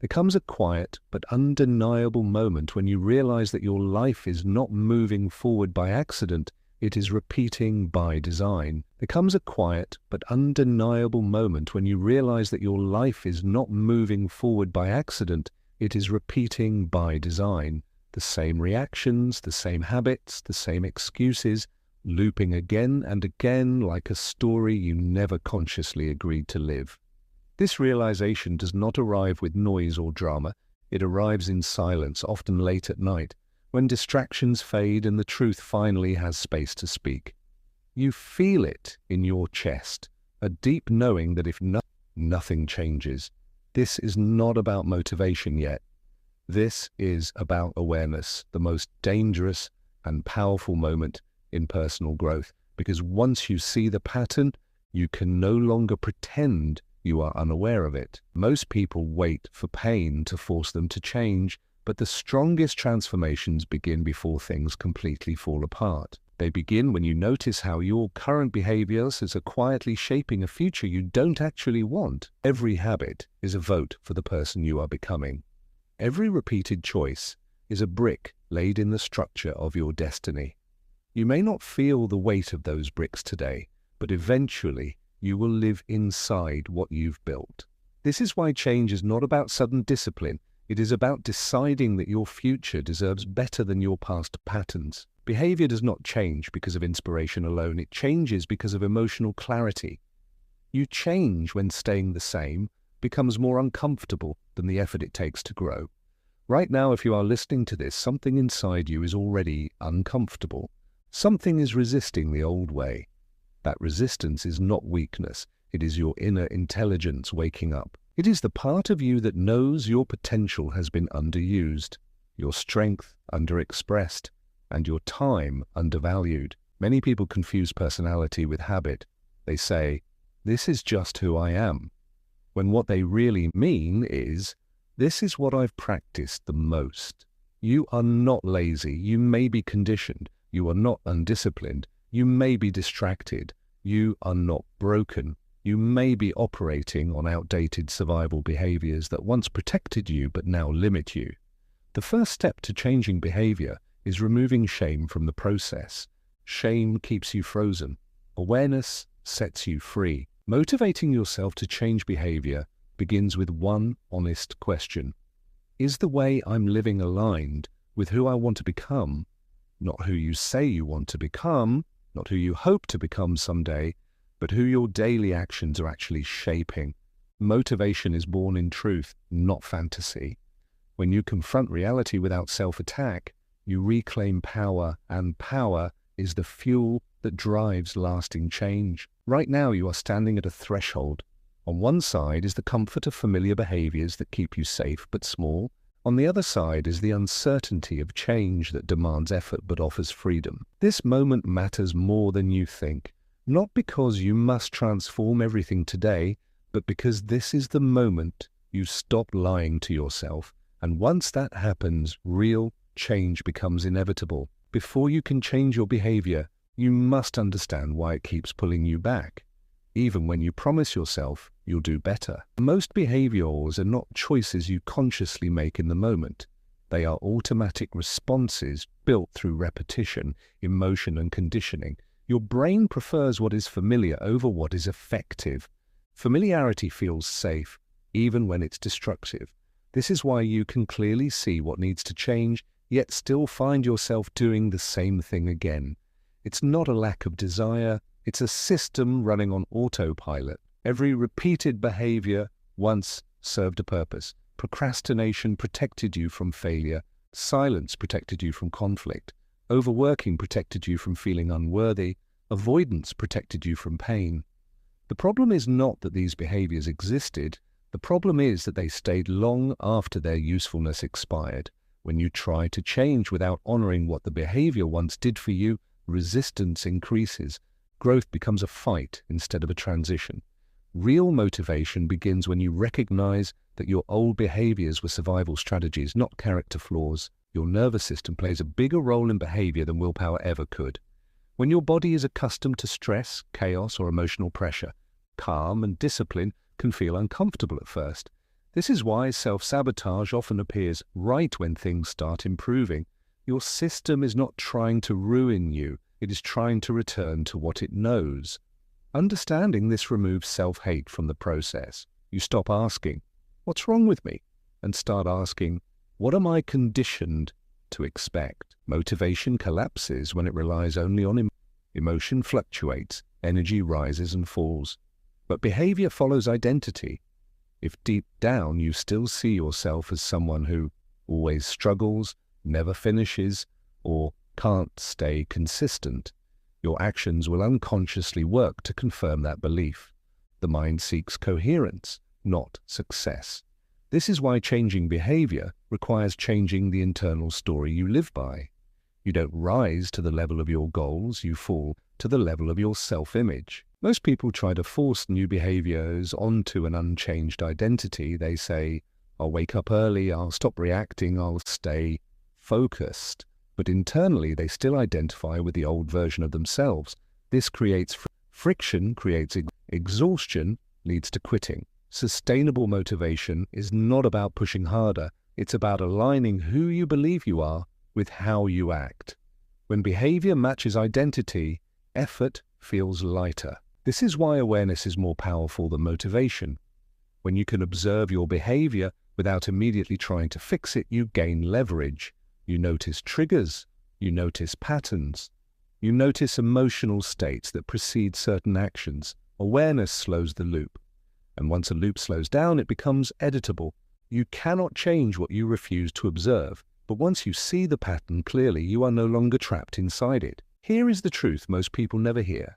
There comes a quiet but undeniable moment when you realize that your life is not moving forward by accident, it is repeating by design. There comes a quiet but undeniable moment when you realize that your life is not moving forward by accident, it is repeating by design. The same reactions, the same habits, the same excuses, looping again and again like a story you never consciously agreed to live. This realization does not arrive with noise or drama. It arrives in silence, often late at night, when distractions fade and the truth finally has space to speak. You feel it in your chest, a deep knowing that if nothing changes. This is not about motivation yet. This is about awareness, the most dangerous and powerful moment in personal growth, because once you see the pattern, you can no longer pretend you are unaware of it. Most people wait for pain to force them to change, but the strongest transformations begin before things completely fall apart. They begin when you notice how your current behaviors are quietly shaping a future you don't actually want. Every habit is a vote for the person you are becoming. Every repeated choice is a brick laid in the structure of your destiny. You may not feel the weight of those bricks today, but eventually you will live inside what you've built. This is why change is not about sudden discipline. It is about deciding that your future deserves better than your past patterns. Behavior does not change because of inspiration alone. It changes because of emotional clarity. You change when staying the same becomes more uncomfortable than the effort it takes to grow. Right now, if you are listening to this, something inside you is already uncomfortable. Something is resisting the old way. That resistance is not weakness. It is your inner intelligence waking up. It is the part of you that knows your potential has been underused, your strength underexpressed, and your time undervalued. Many people confuse personality with habit. They say, "This is just who I am," when what they really mean is, "This is what I've practiced the most." You are not lazy. You may be conditioned. You are not undisciplined. You may be distracted. You are not broken. You may be operating on outdated survival behaviors that once protected you but now limit you. The first step to changing behavior is removing shame from the process. Shame keeps you frozen. Awareness sets you free. Motivating yourself to change behavior begins with one honest question. Is the way I'm living aligned with who I want to become? Not who you say you want to become, not who you hope to become someday, but who your daily actions are actually shaping. Motivation is born in truth, not fantasy. When you confront reality without self-attack, you reclaim power, and power is the fuel that drives lasting change. Right now, you are standing at a threshold. On one side is the comfort of familiar behaviors that keep you safe but small. On the other side is the uncertainty of change that demands effort but offers freedom. This moment matters more than you think, not because you must transform everything today, but because this is the moment you stop lying to yourself. And once that happens, real change becomes inevitable. Before you can change your behavior, you must understand why it keeps pulling you back. Even when you promise yourself you'll do better. Most behaviors are not choices you consciously make in the moment. They are automatic responses built through repetition, emotion, and conditioning. Your brain prefers what is familiar over what is effective. Familiarity feels safe, even when it's destructive. This is why you can clearly see what needs to change, yet still find yourself doing the same thing again. It's not a lack of desire, it's a system running on autopilot. Every repeated behavior once served a purpose. Procrastination protected you from failure. Silence protected you from conflict. Overworking protected you from feeling unworthy. Avoidance protected you from pain. The problem is not that these behaviors existed. The problem is that they stayed long after their usefulness expired. When you try to change without honoring what the behavior once did for you, resistance increases. Growth becomes a fight instead of a transition. Real motivation begins when you recognize that your old behaviors were survival strategies, not character flaws. Your nervous system plays a bigger role in behavior than willpower ever could. When your body is accustomed to stress, chaos, or emotional pressure, calm and discipline can feel uncomfortable at first. This is why self-sabotage often appears right when things start improving. Your system is not trying to ruin you, it is trying to return to what it knows. Understanding this removes self-hate from the process. You stop asking, "What's wrong with me?" and start asking, "What am I conditioned to expect?" Motivation collapses when it relies only on emotion fluctuates, energy rises and falls. But behavior follows identity. If deep down you still see yourself as someone who always struggles, never finishes, or can't stay consistent, your actions will unconsciously work to confirm that belief. The mind seeks coherence, not success. This is why changing behavior requires changing the internal story you live by. You don't rise to the level of your goals, you fall to the level of your self-image. Most people try to force new behaviors onto an unchanged identity. They say, "I'll wake up early, I'll stop reacting, I'll stay focused." But internally, they still identify with the old version of themselves. This creates friction, creates exhaustion, leads to quitting. Sustainable motivation is not about pushing harder. It's about aligning who you believe you are with how you act. When behavior matches identity, effort feels lighter. This is why awareness is more powerful than motivation. When you can observe your behavior without immediately trying to fix it, you gain leverage. You notice triggers, you notice patterns, you notice emotional states that precede certain actions. Awareness slows the loop. And once a loop slows down, it becomes editable. You cannot change what you refuse to observe, but once you see the pattern clearly, you are no longer trapped inside it. Here is the truth most people never hear.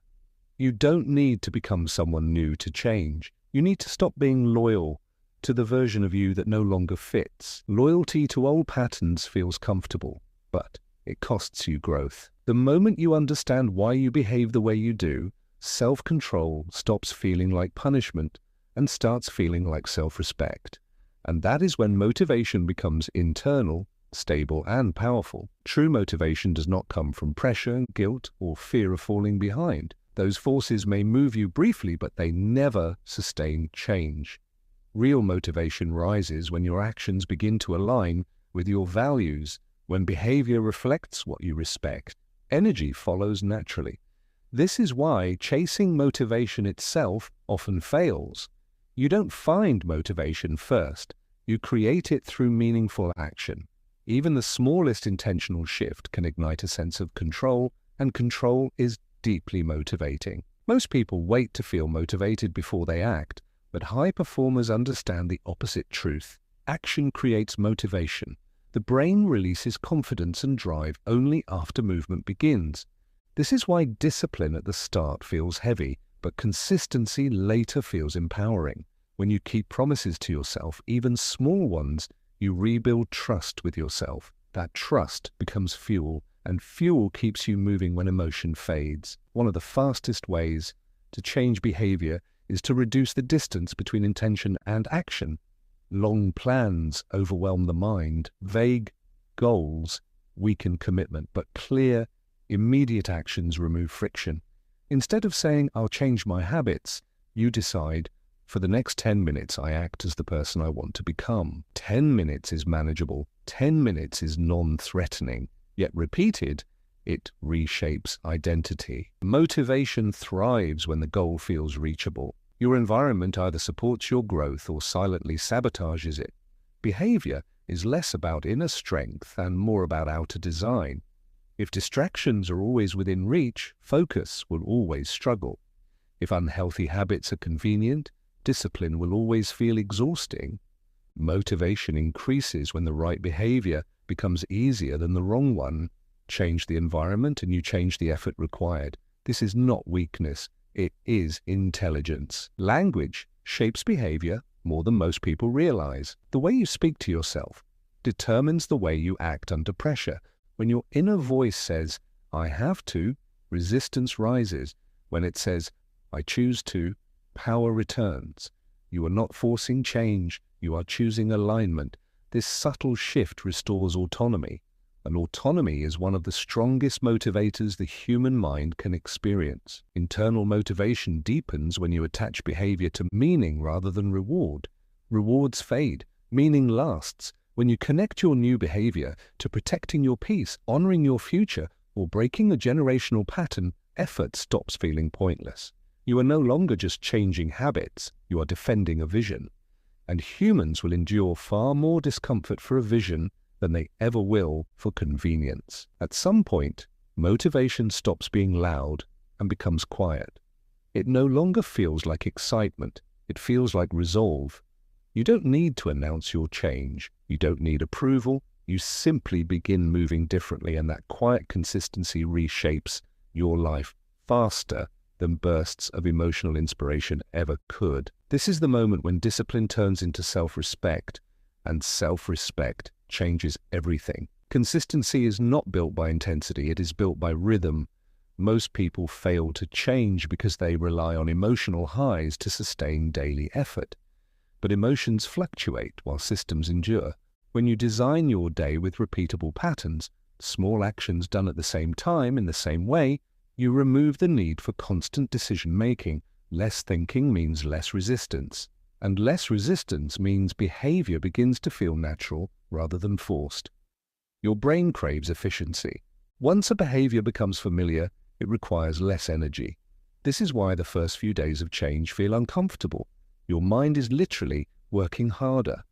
You don't need to become someone new to change. You need to stop being loyal to the version of you that no longer fits. Loyalty to old patterns feels comfortable, but it costs you growth. The moment you understand why you behave the way you do, self-control stops feeling like punishment and starts feeling like self-respect. And that is when motivation becomes internal, stable, and powerful. True motivation does not come from pressure, guilt, or fear of falling behind. Those forces may move you briefly, but they never sustain change. Real motivation rises when your actions begin to align with your values, when behavior reflects what you respect. Energy follows naturally. This is why chasing motivation itself often fails. You don't find motivation first. You create it through meaningful action. Even the smallest intentional shift can ignite a sense of control, and control is deeply motivating. Most people wait to feel motivated before they act, but high performers understand the opposite truth. Action creates motivation. The brain releases confidence and drive only after movement begins. This is why discipline at the start feels heavy, but consistency later feels empowering. When you keep promises to yourself, even small ones, you rebuild trust with yourself. That trust becomes fuel, and fuel keeps you moving when emotion fades. One of the fastest ways to change behavior is to reduce the distance between intention and action. Long plans overwhelm the mind. Vague goals weaken commitment, but clear, immediate actions remove friction. Instead of saying, "I'll change my habits," you decide, "For the next 10 minutes, I act as the person I want to become." 10 minutes is manageable. 10 minutes is non-threatening. Yet repeated, it reshapes identity. Motivation thrives when the goal feels reachable. Your environment either supports your growth or silently sabotages it. Behavior is less about inner strength and more about outer design. If distractions are always within reach, focus will always struggle. If unhealthy habits are convenient, discipline will always feel exhausting. Motivation increases when the right behavior becomes easier than the wrong one. Change the environment and you change the effort required. This is not weakness, it is intelligence. Language shapes behavior more than most people realize. The way you speak to yourself determines the way you act under pressure. When your inner voice says, "I have to," resistance rises. When it says, "I choose to," power returns. You are not forcing change, you are choosing alignment. This subtle shift restores autonomy, and autonomy is one of the strongest motivators the human mind can experience. Internal motivation deepens when you attach behavior to meaning rather than reward. rewards fade, meaning lasts. When you connect your new behavior to protecting your peace, honoring your future, or breaking a generational pattern, effort stops feeling pointless. You are no longer just changing habits, you are defending a vision. And humans will endure far more discomfort for a vision than they ever will for convenience. At some point, motivation stops being loud and becomes quiet. It no longer feels like excitement, it feels like resolve. You don't need to announce your change, you don't need approval, you simply begin moving differently, and that quiet consistency reshapes your life faster than bursts of emotional inspiration ever could. This is the moment when discipline turns into self-respect, and self-respect changes everything. Consistency is not built by intensity, it is built by rhythm. Most people fail to change because they rely on emotional highs to sustain daily effort. But emotions fluctuate while systems endure. When you design your day with repeatable patterns, small actions done at the same time in the same way, you remove the need for constant decision-making. Less thinking means less resistance, and less resistance means behavior begins to feel natural rather than forced. Your brain craves efficiency. Once a behavior becomes familiar, it requires less energy. This is why the first few days of change feel uncomfortable. Your mind is literally working harder.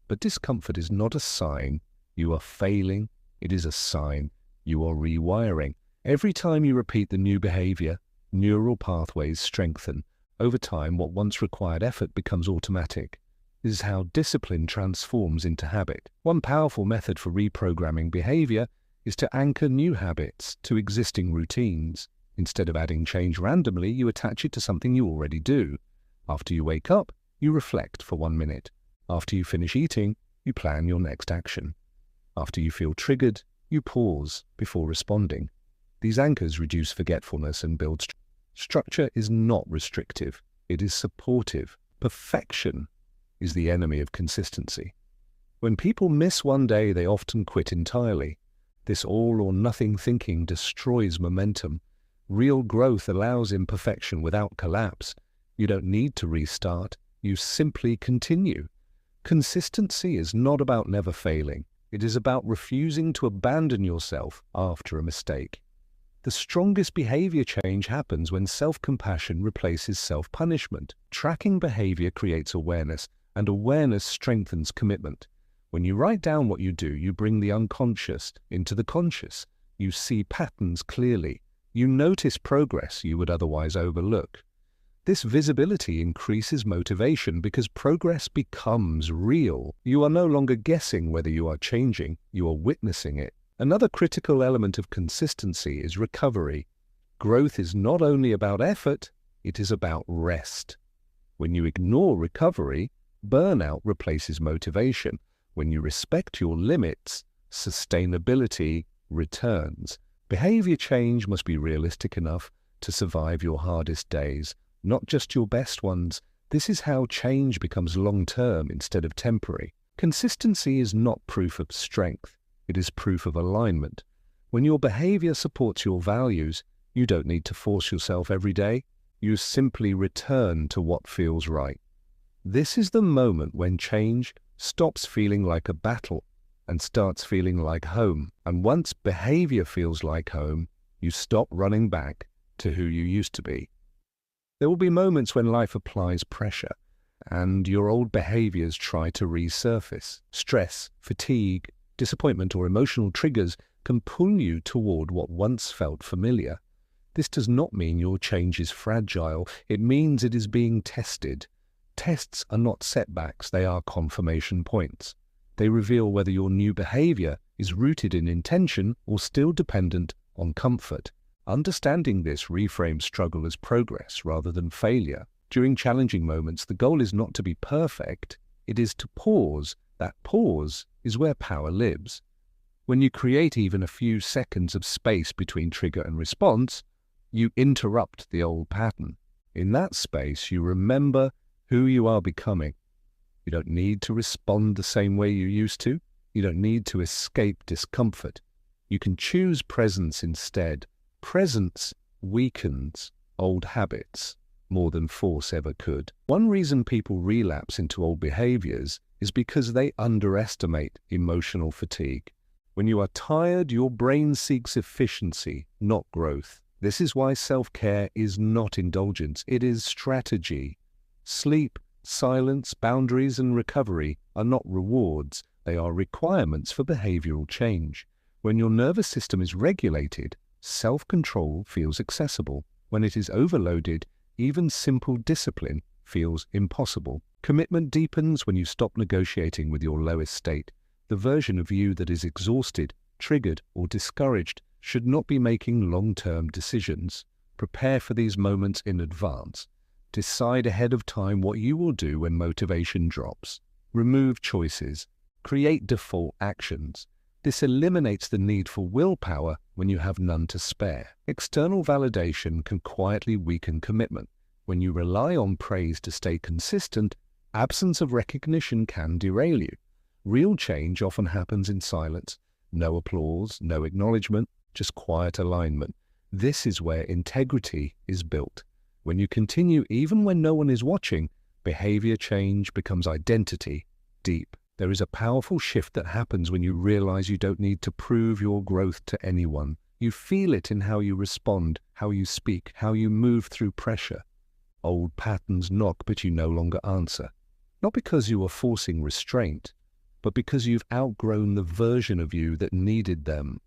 But discomfort is not a sign you are failing, it is a sign you are rewiring. Every time you repeat the new behavior, neural pathways strengthen. Over time, what once required effort becomes automatic. This is how discipline transforms into habit. One powerful method for reprogramming behavior is to anchor new habits to existing routines. Instead of adding change randomly, you attach it to something you already do. After you wake up, you reflect for 1 minute. After you finish eating, you plan your next action. After you feel triggered, you pause before responding. These anchors reduce forgetfulness and build structure. Is not restrictive, it is supportive. Perfection is the enemy of consistency. When people miss one day, they often quit entirely. This all-or-nothing thinking destroys momentum. Real growth allows imperfection without collapse. You don't need to restart, you simply continue. Consistency is not about never failing. It is about refusing to abandon yourself after a mistake. The strongest behavior change happens when self-compassion replaces self-punishment. Tracking behavior creates awareness, and awareness strengthens commitment. When you write down what you do, you bring the unconscious into the conscious. You see patterns clearly. You notice progress you would otherwise overlook. This visibility increases motivation because progress becomes real. You are no longer guessing whether you are changing, you are witnessing it. Another critical element of consistency is recovery. Growth is not only about effort, it is about rest. When you ignore recovery, burnout replaces motivation. When you respect your limits, sustainability returns. Behavior change must be realistic enough to survive your hardest days, not just your best ones. This is how change becomes long-term instead of temporary. Consistency is not proof of strength. It is proof of alignment. When your behavior supports your values, you don't need to force yourself every day. You simply return to what feels right. This is the moment when change stops feeling like a battle and starts feeling like home. And once behavior feels like home, you stop running back to who you used to be. There will be moments when life applies pressure and your old behaviors try to resurface. Stress, fatigue, disappointment, or emotional triggers can pull you toward what once felt familiar. This does not mean your change is fragile. It means it is being tested. Tests are not setbacks, they are confirmation points. They reveal whether your new behavior is rooted in intention or still dependent on comfort. Understanding this reframes struggle as progress rather than failure. During challenging moments, the goal is not to be perfect, it is to pause. That pause is where power lives. When you create even a few seconds of space between trigger and response, you interrupt the old pattern. In that space, you remember who you are becoming. You don't need to respond the same way you used to. You don't need to escape discomfort. You can choose presence instead. Presence weakens old habits. more than force ever could. One reason people relapse into old behaviors is because they underestimate emotional fatigue. When you are tired, your brain seeks efficiency, not growth. This is why self-care is not indulgence, it is strategy. Sleep, silence, boundaries, and recovery are not rewards, they are requirements for behavioral change. When your nervous system is regulated, self-control feels accessible. When it is overloaded, even simple discipline feels impossible. Commitment deepens when you stop negotiating with your lowest state. The version of you that is exhausted, triggered, or discouraged should not be making long-term decisions. Prepare for these moments in advance. Decide ahead of time what you will do when motivation drops. Remove choices. Create default actions. This eliminates the need for willpower when you have none to spare. External validation can quietly weaken commitment. When you rely on praise to stay consistent, absence of recognition can derail you. Real change often happens in silence. No applause, no acknowledgement, just quiet alignment. This is where integrity is built. When you continue even when no one is watching, behavior change becomes identity, deep. There is a powerful shift that happens when you realize you don't need to prove your growth to anyone. You feel it in how you respond, how you speak, how you move through pressure. Old patterns knock, but you no longer answer. Not because you are forcing restraint, but because you've outgrown the version of you that needed them.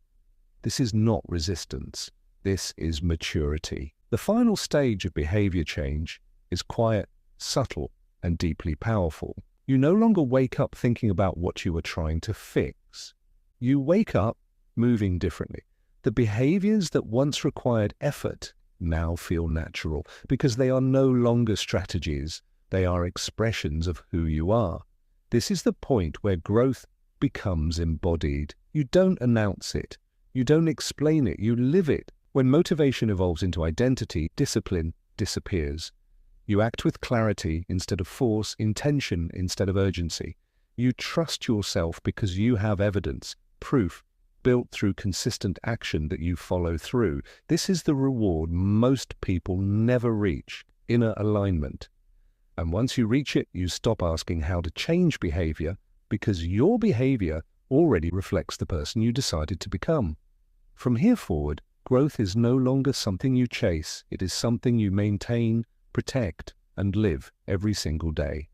This is not resistance. This is maturity. The final stage of behavior change is quiet, subtle, and deeply powerful. You no longer wake up thinking about what you are trying to fix. You wake up moving differently. The behaviors that once required effort now feel natural because they are no longer strategies. They are expressions of who you are. This is the point where growth becomes embodied. You don't announce it. You don't explain it. You live it. When motivation evolves into identity, discipline disappears. You act with clarity instead of force, intention instead of urgency. You trust yourself because you have evidence, proof, built through consistent action that you follow through. This is the reward most people never reach: inner alignment. And once you reach it, you stop asking how to change behavior because your behavior already reflects the person you decided to become. From here forward, growth is no longer something you chase. It is something you maintain, protect, and live every single day.